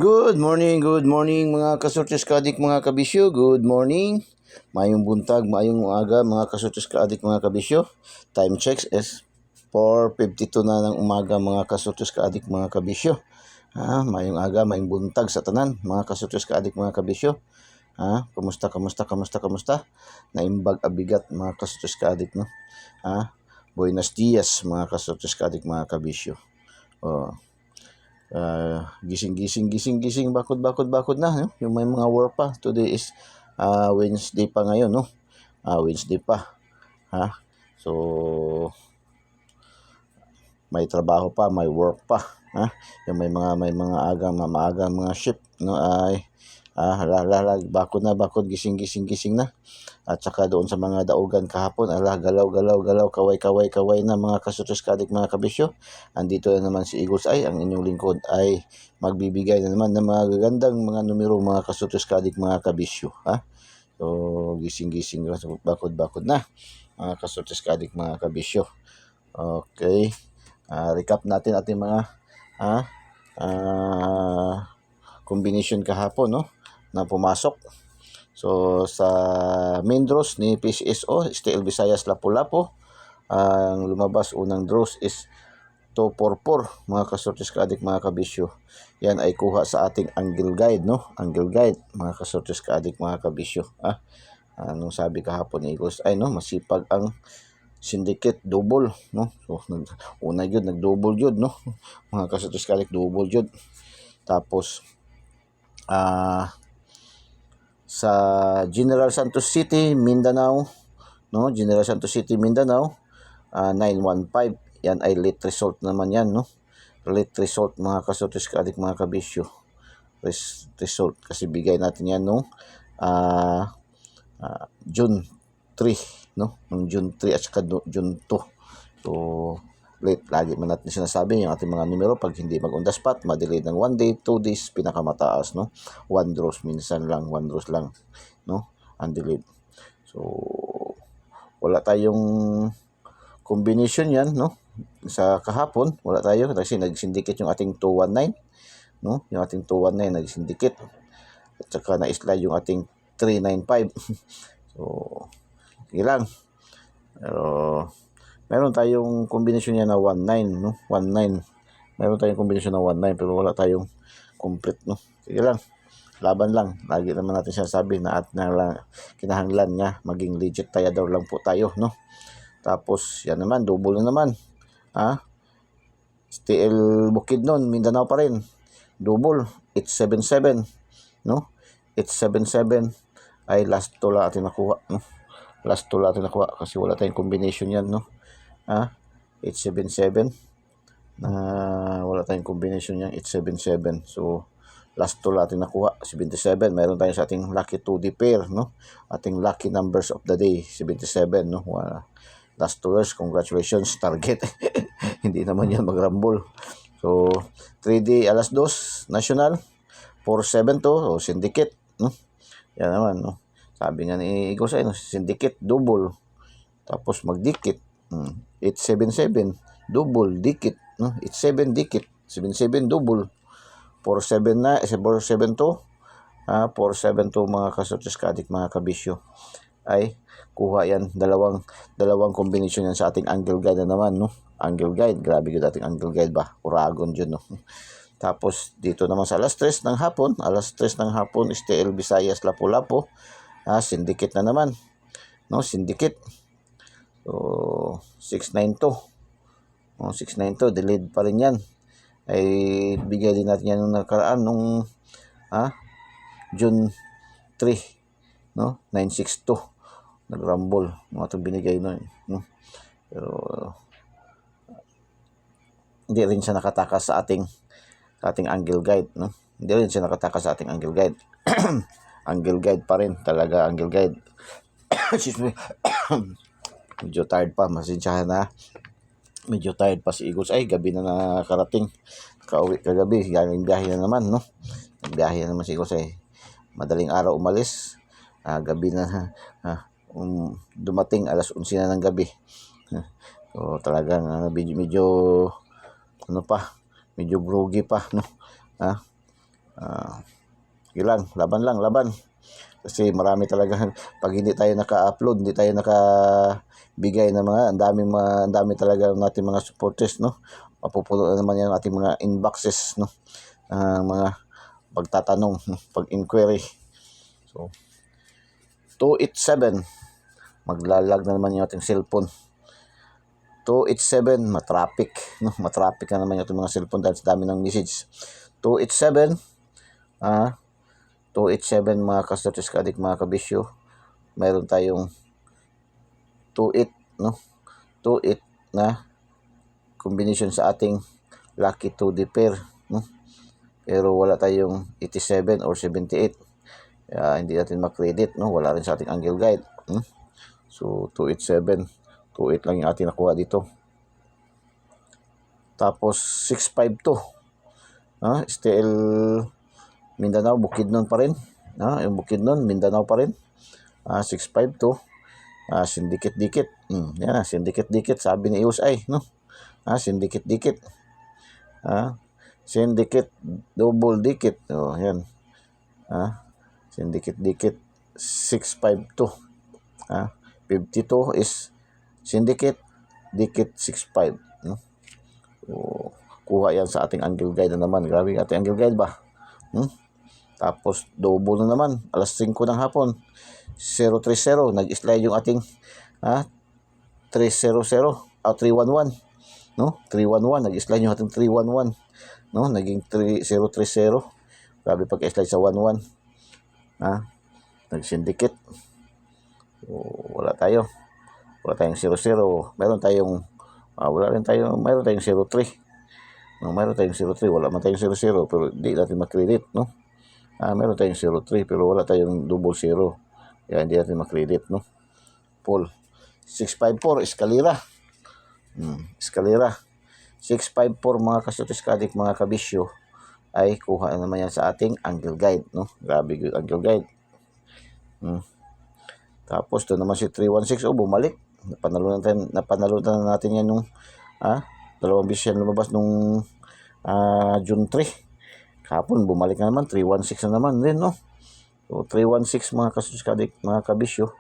Good morning mga kasortes kaadik mga kabisyo. Good morning. Mayong buntag, mayong umaga mga kasortes kaadik mga kabisyo. Time checks is 4:52 na ng umaga mga kasortes kaadik mga kabisyo. Mayong aga, mayong buntag sa tanan mga kasortes kaadik mga kabisyo. Kamusta? Naimbag abigat mga kasortes kaadik no. Buenos dias mga kasortes kaadik mga kabisyo. Gising, bakod na, no? Yung may mga work pa. Today is Wednesday pa ngayon, no? Wednesday pa. So, may trabaho pa, may work pa. Yung may mga maagang mga shift, no? Ay, bakod, gising na. At saka doon sa mga daugan kahapon, galaw, kaway na mga kasortes kaadik mga kabisyo. Andito na naman si Eagles Eye, ang inyong lingkod ay magbibigay na naman ng mga gagandang mga numero mga kasortes kaadik mga kabisyo. So, gising, bakod na mga kasortes kaadik mga kabisyo. Okay. Recap natin ating mga combination kahapon, no? Na pumasok. So, sa main draws ni PCSO, STL Visayas Lapu-Lapu, ang lumabas unang draws is 244, mga kasortes kaadik mga kabisyo. Yan ay kuha sa ating angle guide, no? Angle guide, mga kasortes kaadik mga kabisyo. Anong sabi kahapon ni Eagles ay, no? Masipag ang syndicate, double, no? So, una yun, nag-double yun, no? Mga kasortes kaadik, double yun. Tapos, sa General Santos City, Mindanao, no? General Santos City, Mindanao, 915. Yan ay late result naman yan, no? Late result mga kasortes kaadik mga kabisyo. Result kasi bigay natin yan no June 3, no? Noong June 3 at saka June 2. So, late. Lagi man natin sinasabi yung ating mga numero pag hindi mag-on the spot, madelayed ng 1 day, 2 days, pinakamataas, no? 1 draws, minsan lang, 1 draws lang, no? Undelayed. So, wala tayong combination yan, no? Sa kahapon, wala tayo kasi nag-syndicate yung ating 219, no? Yung ating 219 nag-syndicate. At saka na-slide yung ating 395. So, sige lang. Pero, meron tayong combination niya na 19, no? 19. Meron tayong combination na 19 pero wala tayong complete, no? Sige lang. Laban lang. Lagi naman natin sinasabi na at kinahanglan niya maging legit daw lang po tayo, no? Tapos, yan naman, double na naman. STL Bukidnon, Mindanao pa rin. Double, 877, no? 877 ay last to lang atin nakuha, no? Last to lang atin nakuha kasi wala tayong combination yan, no? 877 wala tayong combination yan, 877. So, last to lang atin nakuha, 77. Mayroon tayo sa ating lucky 2D pair, no? Ating lucky numbers of the day, 77, no? Last 2 years, congratulations, target. Hindi naman yan mag-rumble. So, 3D alas 2, national, 472, syndicate, no? Yan naman, no? Sabi nga ni Eagles ay, no? Syndicate, double. Tapos magdikit. 877, double, dikit, no? 87, dikit. 77, double. 47 na, 472. 472 mga kasortes kaadik mga kabisyo. Ay kuha yan, dalawang combination yan sa ating angle guide na naman, no? Angle guide, grabe yun ating angle guide ba? Uragon yun, no? Tapos dito naman sa alas 3 ng hapon, STL Visayas Lapu-Lapu, syndicate na naman, no? Syndicate. So 692. 692, delayed pa rin yan. Ay bigay din natin yan nung nakaraan nung June 3, no? 962. Nag-rumble mga itong binigay nun, no? Pero hindi rin siya nakatakas sa ating angle guide, no? Hindi rin siya nakatakas sa ating angle guide. Angle guide pa rin talaga, angle guide. Excuse me. Medyo tired pa, masensyahan na. Medyo tired pa si Eagles ay gabi na nakarating. Kauwi kagabi, galing biyahe na naman, no? Biyahe na naman si Eagles ay madaling araw umalis. Gabi na dumating alas 11 na ng gabi. So talagang medyo groggy pa, no? Sige lang, laban lang, laban. Kasi marami talaga, pag hindi tayo naka-upload, hindi tayo nakabigay ng mga, ang dami talaga natin mga supporters, no? Mapupuno na naman yan ating mga inboxes, no? Mga pagtatanong, no? Pag-inquiry. So, 287, maglalag na naman yung ating cellphone. 287, matraffic, no? Matraffic na naman yung ating mga cellphone dahil sa dami ng message. 287, 287 mga ka-Stutis Ka-Addict, mga kabisyo. Mayroon tayong 28, no? 28 na combination sa ating lucky 2D pair, no? Pero wala tayong 87 or 78. Kaya hindi natin makredit, no? Wala rin sa ating angle guide. So 287, 28 lang yung ating nakuha dito. Tapos 652, STL Mindanao, Bukidnon pa rin. Yung Bukidnon, Mindanao pa rin. 652. Sindikit-dikit. Yan, sindikit-dikit, sabi ni USI, no? Sindikit-dikit. Sindikit, double dikit. Yan. Sindikit-dikit, 652. 52 is syndicate, dikit 65, no? So, kuha yan sa ating angle guide na naman. Grabe yung ating angle guide ba? Tapos double na naman, alas 5 ng hapon, 030, nag-slide yung ating 300, 311, no? 311, nag-slide yung ating 311, no? Naging 3030. Grabe pag-slide sa 11, nag-syndicate. So, wala tayong 00. Meron tayong mayroon tayong 03. No, mayroon tayong 03, wala man tayong 00, pero hindi natin makredit, no? Meron tayong 03 pero wala tayong double 0. Kaya hindi natin makredit, no? Full. 654, eskalera. Eskalera. 654 mga ka-Stutis Ka-Addict, mga kabisyo, ay kuha na naman yan sa ating angle guide, no? Grabe yung angle guide. Tapos doon naman si 316, bumalik. Napanalunan na natin yan nung dalawang beses yan lumabas nung June 3. Kahapon bumalik na naman, 316 na naman rin, no? So 316 mga ka-Stutis Ka-Addict, mga kabisyo,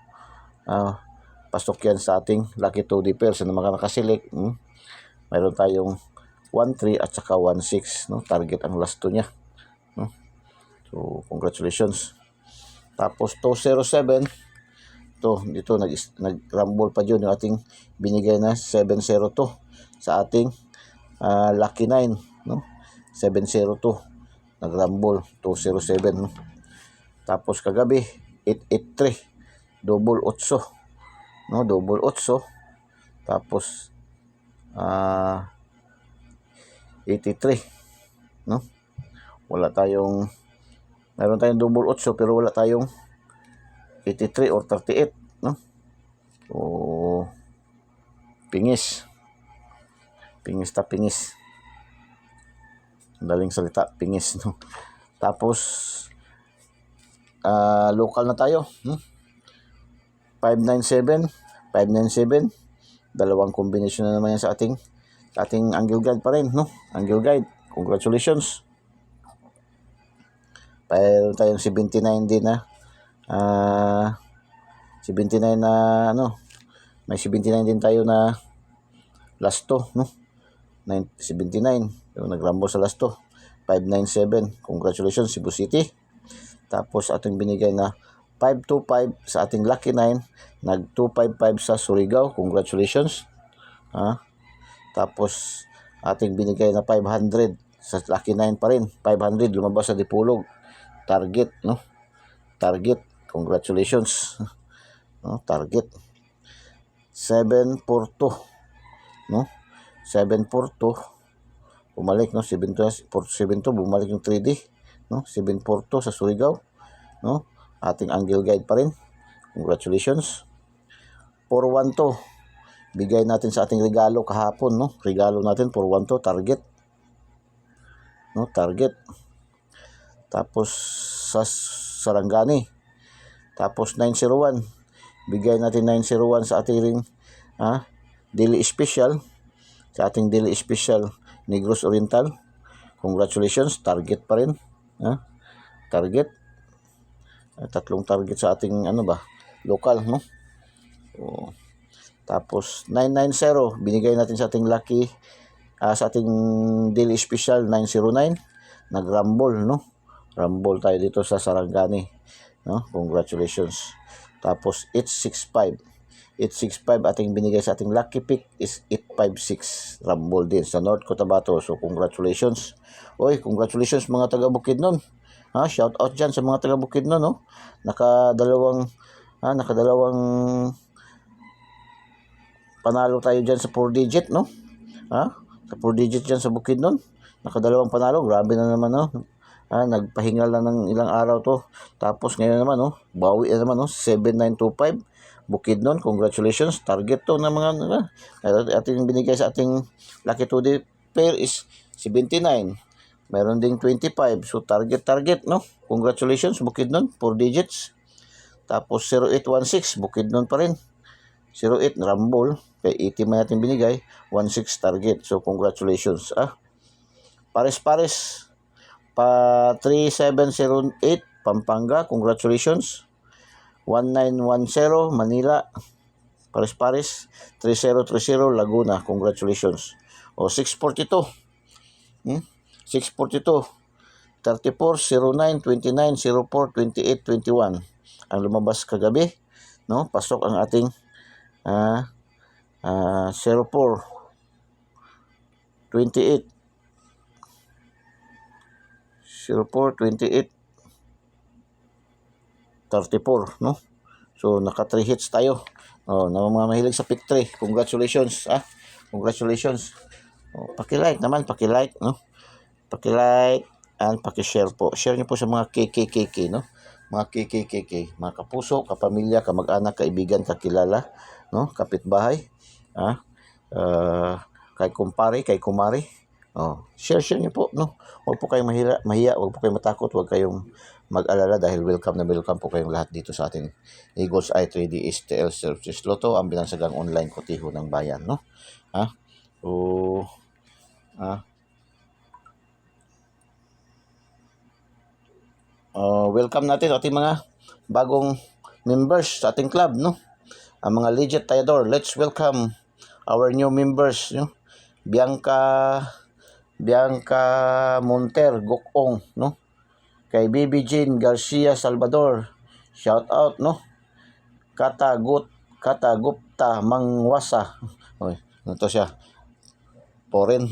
pasok yan sa ating lucky 2D pair. Sa mga nakaselect, mayroon tayong 13 at saka 16, no? Target ang last 2 niya, no? So congratulations. Tapos 207, dito nag-rumble pa dyan yung ating binigay na 702 sa ating lucky 9, no? 702, nag-rumble 207, no? Tapos kagabi 883, double 8, no? Double 8. Tapos 83, no? Meron tayong double 8 pero wala tayong 83 or 38, no? So pingis daling salita, pingis, no? Tapos local na tayo, 597, dalawang combination na naman yan sa ating angle guide pa rin, no? Angle guide, congratulations. Mayroon tayong 79 din na 79 na may 79 din tayo na last 2, no? 79 yung nag-rumble sa last 2. 597, congratulations Cebu City. Tapos ating binigay na 525 sa ating lucky 9, nag 255 sa Surigao, congratulations. Tapos ating binigay na 500 sa lucky 9 pa rin, 500 lumabas sa Dipolog, target, no? Target, congratulations, no? Target 742, no? 742 bumalik, no? 742 bumalik yung 3D, no? 742 sa Surigao, no? Ating angle guide pa rin, congratulations. 412 bigay natin sa ating regalo kahapon, no? Regalo natin 412, target, no? Target. Tapos sa Sarangani, tapos 901 bigay natin 901 sa ating daily special, sa ating daily special Negros Oriental, congratulations, target pa rin, target. Tatlong target sa ating local, no? So, tapos 990 binigay natin sa ating lucky, sa ating daily special 909. Nag-rumble, no? Rumble tayo dito sa Sarangani, no? Congratulations. Tapos 865 ating binigay sa ating lucky pick is 856, rumble din sa North Cotabato. So congratulations. Congratulations mga taga Bukidnon. Shout out dyan sa mga taga Bukidnon, no? Nakadalawang panalo tayo dyan sa 4 digit, no? Sa 4 digit dyan sa Bukidnon. Nakadalawang panalo. Grabe na naman, no? Nagpahinga lang ng ilang araw to. Tapos ngayon naman, no? Bawi na naman, no? 7925. Bukidnon, congratulations. Target to ng mga ating binigay sa ating lucky 2D pair is 79. Meron ding 25. So target, no? Congratulations, Bukidnon, 4 digits. Tapos 0816, Bukidnon pa rin. 08, rumble. Kay 80 man natin binigay. 16 target. So congratulations. Pares-pares. 3708, Pampanga, congratulations. 1910, Manila, pares-pares. 3030, Laguna, congratulations. 642, 642, 3409, 29, 04, 28, 21 ang lumabas kagabi, no? Pasok ang ating 04, 28, 04, 28, 34, no? So naka 3 hits tayo. Na mga mahilig sa pick 3, congratulations. Congratulations. Paki-like naman, no? Paki-like and paki-share po. Share niyo po sa mga KKKK, no? Mga KKKK, mga kapuso, kapamilya, kamag-anak, kaibigan, kakilala, no? Kapitbahay, kay kumpare, kay kumare. Share niyo po, no? Huwag po kayong mahiya, huwag po kayong matakot, huwag kayong mag-alala dahil welcome na welcome po kayong lahat dito sa ating Eagles Eye 3D STL Services Lotto, ang binansagang online kotiho ng bayan, no? Welcome natin ating mga bagong members sa ating club, no? Ang mga legit tayador. Let's welcome our new members, no? Bianca Monter Gokong, no? Kay Bibi Jean Garcia Salvador, shout out, no? Kata Gupta Mangwasa. Ito siya. Foreign.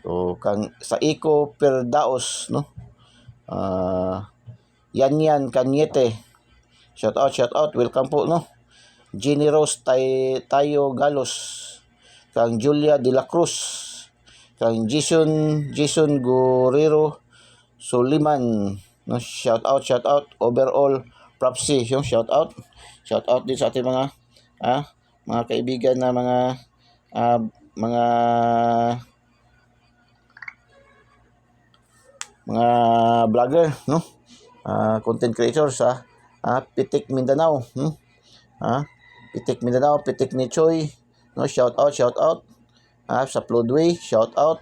So sa Iko Perdaos, no? Yan Kanyete, shout out, welcome po, no? Jenny Rose Tayo Galos, kang Julia De La Cruz, kang Jason Guerrero Suliman, no? Shout out overall propsy, yung shout out din sa ating mga kaibigan na mga vlogger, no? Content creators sa Pitik Mindanao, Pitik Mindanao, Pitik ni Choy, no? Shout out sa Floodway, shout out.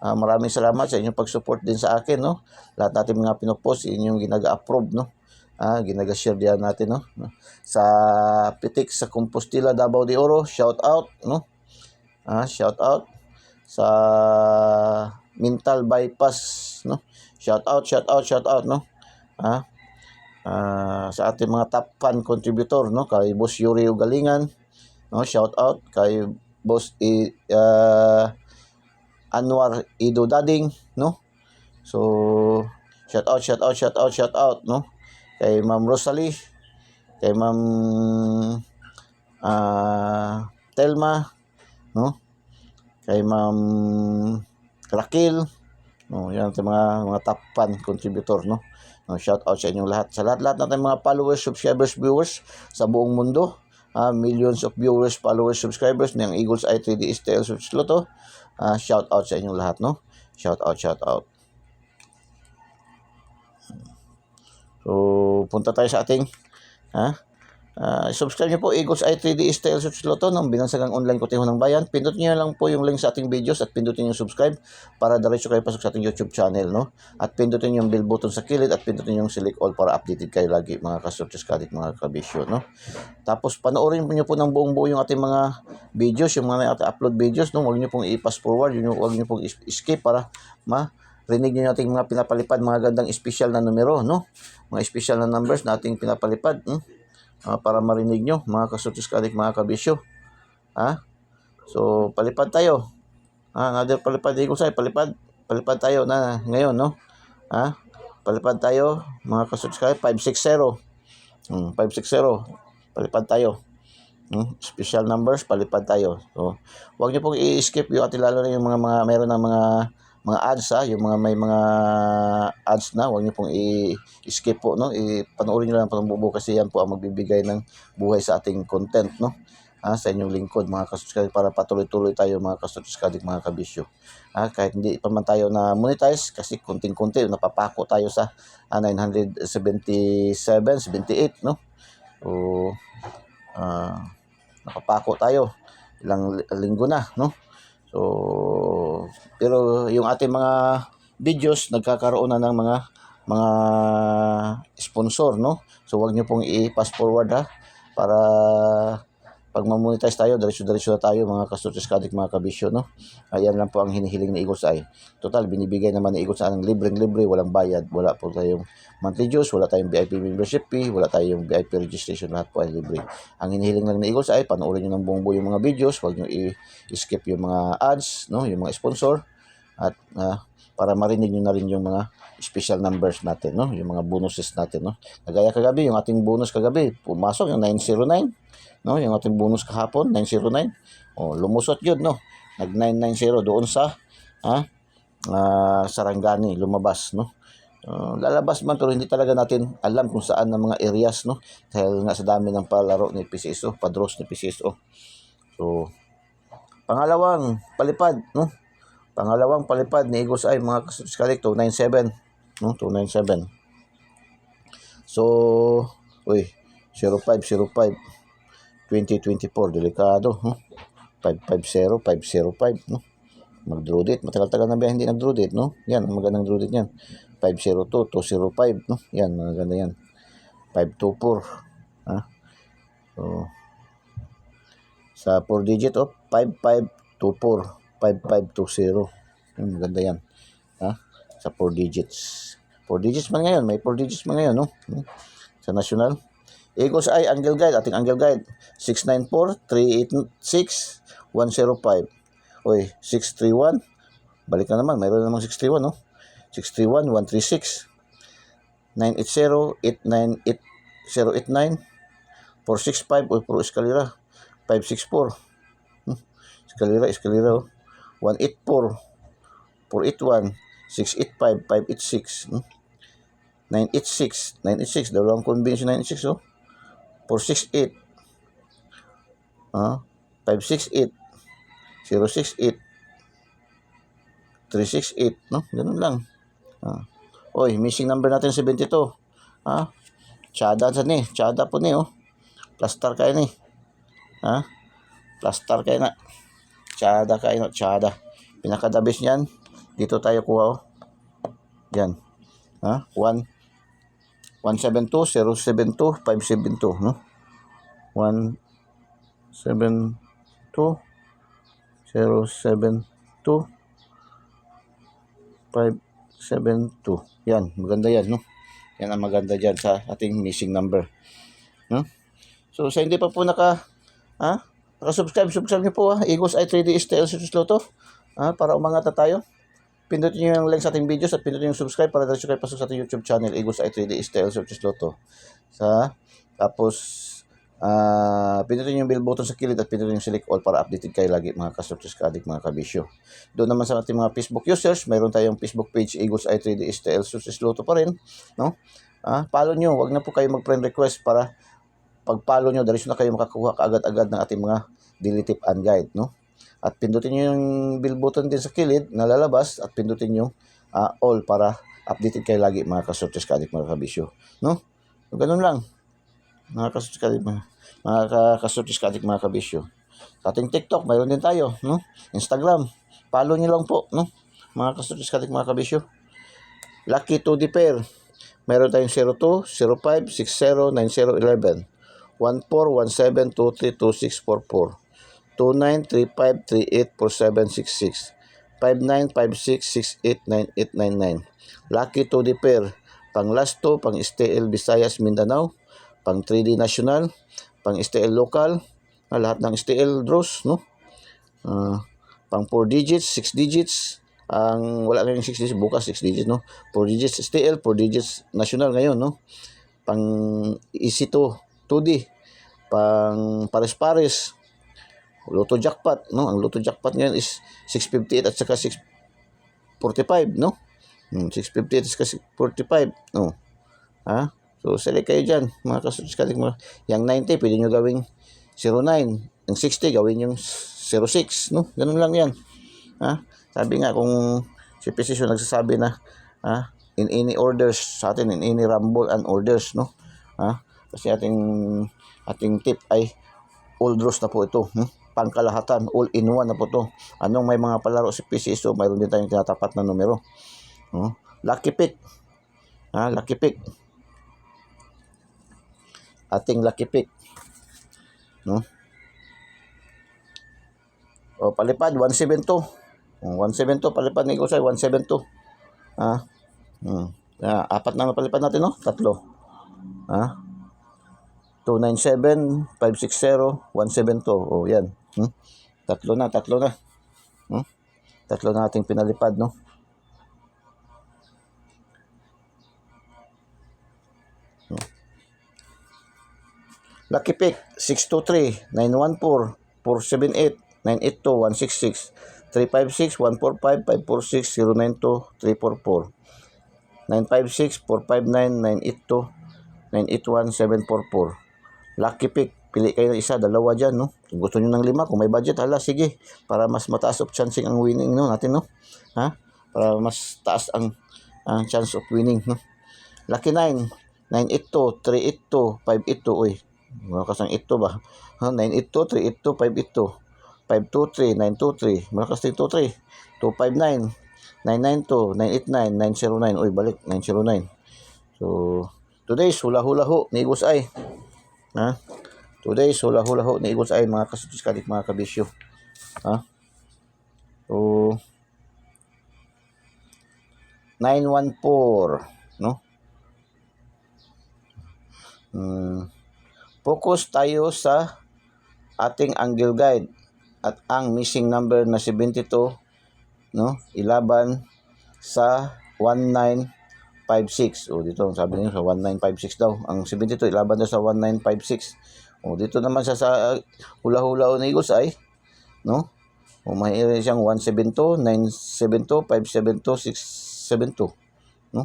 Maraming salamat sa inyong pag-support din sa akin, no? Lahat natin mga pinopost, inyong ginaga-approve, no? Ginaga-share diyan natin, no? Sa Pitik sa Compostela, Davao de Oro, shout out, no? Shout out sa Mental Bypass, no? Shout out, no? Sa ating mga top fan contributor, no? Kay Boss Yuri Ugalingan, no? Shout out kay Boss Anwar Ido Dading, no? So shout out, no? Kay Ma'am Rosalie, kay Ma'am Telma, no? Kay Ma'am Raquel, no? Yan ang mga top fan contributor, no? Shout out sa inyong lahat. Sa lahat natin mga followers, subscribers, viewers sa buong mundo. Millions of viewers, followers, subscribers ng Eagles Eye 3D STL Services Lotto. Shout out sa inyong lahat, no? Shout out. So punta tayo sa ating Subscribe nyo po Eagles Eye 3D Style Suits Loto ng binansagang online koteho ng bayan. Pindutin nyo lang po yung link sa ating videos at pindutin yung subscribe para diretso kayo pasok sa ating YouTube channel, no? At pindutin yung bell button sa kilid at pindutin yung select all para updated kayo lagi mga kasortes kadik, mga kabisyo, no? Tapos panoorin nyo po ng buong-buo yung ating mga videos, yung mga upload videos, no? Huwag nyo pong i-pass forward, huwag nyo pong skip para rinig nyo nating mga pinapalipad, mga gandang special na numero, no? Mga special na numbers na ating pinapalipad, para marinig nyo, mga kasortes kadik, mga kabisyo. So, palipad tayo. Another palipad, Eagles Eye, palipad tayo na ngayon, no? Palipad tayo, mga kasortes kadik, 560. 560. Palipad tayo. Special numbers, palipad tayo. So, huwag niyo pong i-skip yung ating, lalo na yung mga meron ng mga ads, yung may mga ads na, huwag niyo pong i-skip po, no? Panoorin niyo lang po ng buo kasi yan po ang magbibigay ng buhay sa ating content, no? Sa inyong lingkod, mga kasortes, para patuloy-tuloy tayo, mga kasortes, mga kabisyo. Kahit hindi pa man tayo na monetize kasi kunting-kunti napapako tayo sa 977, 78, no? So, napapako tayo ilang linggo na, no? So, pero yung ating mga videos nagkakaroon na ng mga sponsor, no? So, wag niyo pong i-pass forward, para pag ma-monetize tayo, diretso-diretso na tayo, mga kasortes kadik, mga kabisyo, no? Ayan lang po ang hinihiling ni Eagles Eye. Total, binibigay naman ni Eagles Eye ng libreng-libre, walang bayad. Wala po tayong monthly dues, wala tayong VIP membership fee, wala tayong VIP registration, lahat po ay libre. Ang hinihiling lang ni Eagles Eye, panoorin nyo ng buong-buo yung mga videos, huwag nyo i-skip yung mga ads, no? Yung mga sponsor, at para marinig nyo na rin yung mga special numbers natin, no? Yung mga bonuses natin, no? Kagaya kagabi, yung ating bonus kagabi, pumasok yung 909, no? Yung ating bonus kahapon, 909. Lumusot yun, no? Nag-990 doon sa Sarangani, lumabas, no? Lalabas man pero hindi talaga natin alam kung saan ang mga areas, no? Dahil nga sa dami ng palaro ni PCSO, padros ni PCSO. So, pangalawang palipad, no? Pangalawang palipad ni Eagles Eye, mga kasortes kadik, 297, no? 297. So, 0505 2024, delikado, no? 550, 505, no? Mag-draw date, matagal-tagal na ba hindi nag-draw date, no? Yan, ang magandang draw date yan. 502, 205, no? Yan, maganda yan. 524, So, sa 4 digit, 5524, 5520. Yan, maganda yan. Sa 4 digits. 4 digits man ngayon, may 4 digits man ngayon, no? Sa national. Eagles Eye, Angle Guide, ating Angle Guide, 694-386-105. 631. Balik na naman, mayroon namang 631, no? 631-136. 980-898-089. 465, puro eskalera. 564. Eskalera, 184. 481. 685, 586. 986, dalawang combination 986, 468, 568, 068, 368, no? Ganun lang. Missing number natin 72. Tsada ni, tsada po ni, Plastar kayo ni. Plastar kayo na. Tsada kayo, tsada. Pinakadabis niyan, dito tayo kuha, Yan. 172-072-572, no? 172-072-572. Yan, maganda yan, no? Yan ang maganda dyan sa ating missing number. So, sa hindi pa po subscribe nyo po, Eagles Eye 3D Style Suits Loto, para umangat na tayo. Pindutin nyo yung link sa ating videos at pindutin yung subscribe para diretso kayo pasok sa ating YouTube channel, Eagles Eye 3D Style Suits Loto. Tapos, pindutin yung bell button sa kilid at pindutin yung select all para updated kayo lagi, mga kasortes kadik, mga kabisyo. Doon naman sa ating mga Facebook users, mayroon tayong Facebook page, Eagles Eye 3D Style Suits Loto pa rin, no? Follow nyo, wag na po kayo mag-friend request para pag-follow nyo, diretso na kayo makakuha kaagad-agad ng ating mga daily tip and guide, no? At pindutin nyo yung bell button din sa kilid na lalabas at pindutin yung all para updated kayo lagi, mga kasortes kadik, mga kabisyo, no? So, ganun lang. mga kasutis mga kabisyo. Sa ating TikTok, mayroon din tayo, no? Instagram, follow nyo lang po, no? Mga kasutis mga kabisyo. Lucky 2D pair, meron tayong 02, 05, 60, 90, 11, 14, 17, 23, 26, 44, 29, 35, 38, 47, 66, 59, 56, 68, 98, 99. Lucky 2D pair, pang Lasto, pang STL Visayas, Mindanao, pang 3D National, pang STL Local, lahat ng STL draws, no? Pang 4 digits, 6 digits, ang wala ngayong 6 digits, bukas 6 digits, no? 4 digits STL, 4 digits National ngayon, no? Pang EC2, 2D, pang pares-pares, Lotto Jackpot, no? Ang Lotto Jackpot ngayon is 658 at saka 645, no? 658 at saka 645, no? Ha? So, select kayo dyan, mga kasuskatik. Yung 90, pwede nyo gawing 09. Yung 60, gawin yung 06, no? Ganun lang yan. Ha? Sabi nga, kung si Precision nagsasabi na, in any orders, sa atin, in any rumble and orders, no? Kasi ating tip ay all draws na po ito. Pangkalahatan, all in one na po ito. Anong may mga palaro si PC, so mayroon din tayong tinatapat na numero. Lucky pick. Lucky pick. Ating lucky pick, no? O palipad 172. 172 palipad ni Gusay 172. Apat na palipad natin, no? Tatlo. 297, 560, 172. Oh, yan. Tatlo na. Tatlo na ating pinalipad, no? Lucky pick 623, 914, 478, 982, 166, 356, 145, 546, 092, 344, 956, 459, 982, 981, 744. Lucky pick, pili kayo ng isa, dalawa dyan, no? Kung gusto nyo ng 5, kung may budget, sige, para mas mataas of chancing ang winning, no, natin, no? Para mas taas ang chance of winning, no? Lucky 9, 982, 382, 582, uy, malakas ang 8 ba? 982, 382, 582, 523, 923, malakas din 23, 259, 992, 989, 909, uy, balik, 909. So, today's hula-hula ho ni Eagles Eye. Today's hula-hula ho ni Eagles Eye, mga kasutis-kadik, mga kabisyo. So, 914, no? Focus tayo sa ating angle guide at ang missing number na 72, no? Ilaban sa 1956. Dito sabi niyo sa 1956 daw. Ang 72 ilaban daw sa 1956. Dito naman sa hula-hula ni Eagles ay, no? Mahirap siyang 172, 972, 572, 672, no?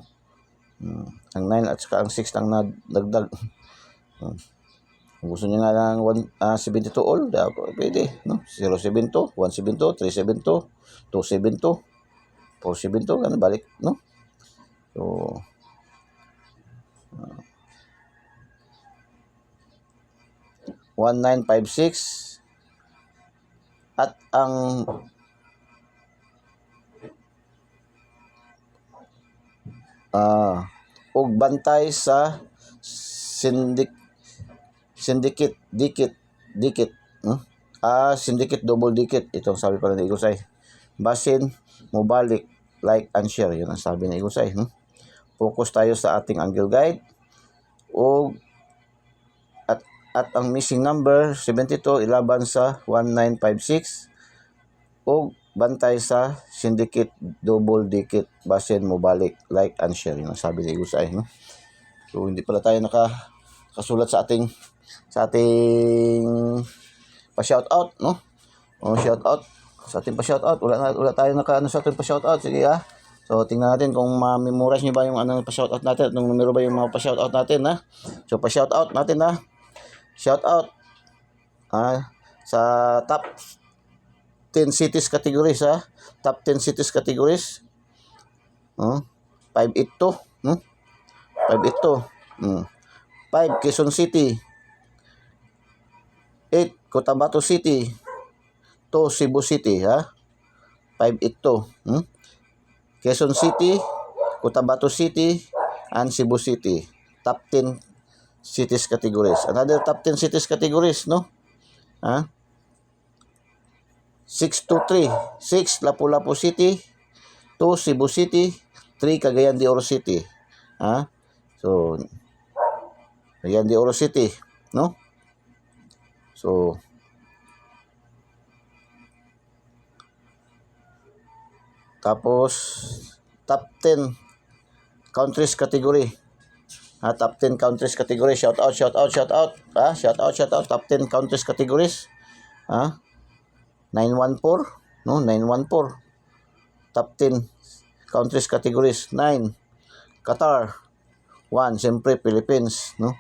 Ang 9 at saka ang 6 ang nadagdag. Kung gusto niyo nga ng 72 all, pwede, no? 072, 172, 372, 272, 472, ganun balik, no? So, uh, 1956 at ang ug bantay sa syndicate dikit, no? Syndicate double dikit, itong sabi pala ni Igusay. Basin mo balik, like and share, yun ang sabi ni Igusay, no? Focus tayo sa ating angle guide o at ang missing number 72 ilaban sa 1956 o bantay sa syndicate double dikit, basin mo balik, like and share, yun ang sabi ni Igusay, no? So hindi pala tayo nakasulat sa ating pa-shoutout, no? Shoutout sa ating pa-shoutout. Wala tayo sa ating pa-shoutout. Sige, So tingnan natin kung ma-memorize niyo ba yung pa-shoutout natin at yung numero ba yung mga pa-shoutout natin, So pa-shoutout natin, Shoutout sa top 10 cities categories, Top 10 cities categories. 582, 582. 5 Quezon City. 8, Cotabato City to Cebu City, ha? 582. Quezon City, Cotabato City, and Cebu City. Top 10 cities categories. Another top 10 cities categories, no? Ha? 623. 6, Lapu-Lapu City. 2, Cebu City. 3, Cagayan de Oro City. Ha? So, Cagayan de Oro City, no? So, tapos, top 10 countries category. Top 10 countries category. Shout out. Shout out. Top 10 countries categories. 914. No, 914. Top 10 countries categories. 9, Qatar. 1, siyempre, Philippines. No?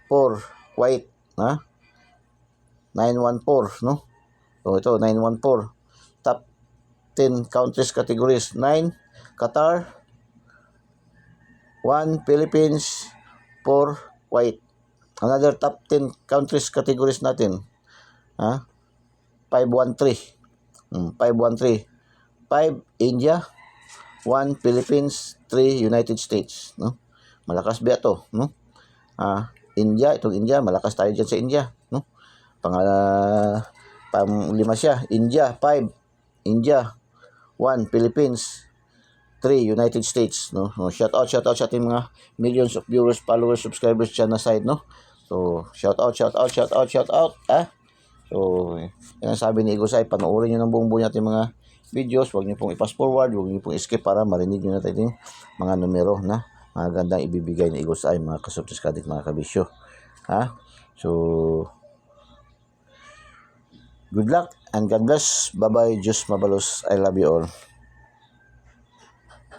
4, Kuwait. 914. No? So, ito, 914. Top 10 countries categories. 9, Qatar. 1, Philippines. 4, Kuwait. Another top 10 countries categories natin. 513. 513. 5, India. 1, Philippines. 3, United States. No? Malakas ba ito? No? India, itong India, malakas tayo dyan sa India. No? Pang-lima siya. India, 5. India. 1, Philippines. 3, United States. No? Shout out sa ating mga millions of viewers, followers, subscribers dyan na side. No? So, shout out. So, yan ang sabi ni Igosay, panoorin nyo ng buong buo natin mga videos. Huwag nyo pong i-pass forward, huwag nyo pong skip para marinig nyo natin yung mga numero na mga gandang ibibigay ni Igosay, mga kasubscribe, mga kabisyo. So, good luck and God bless. Bye-bye. Diyos mabalos. I love you all.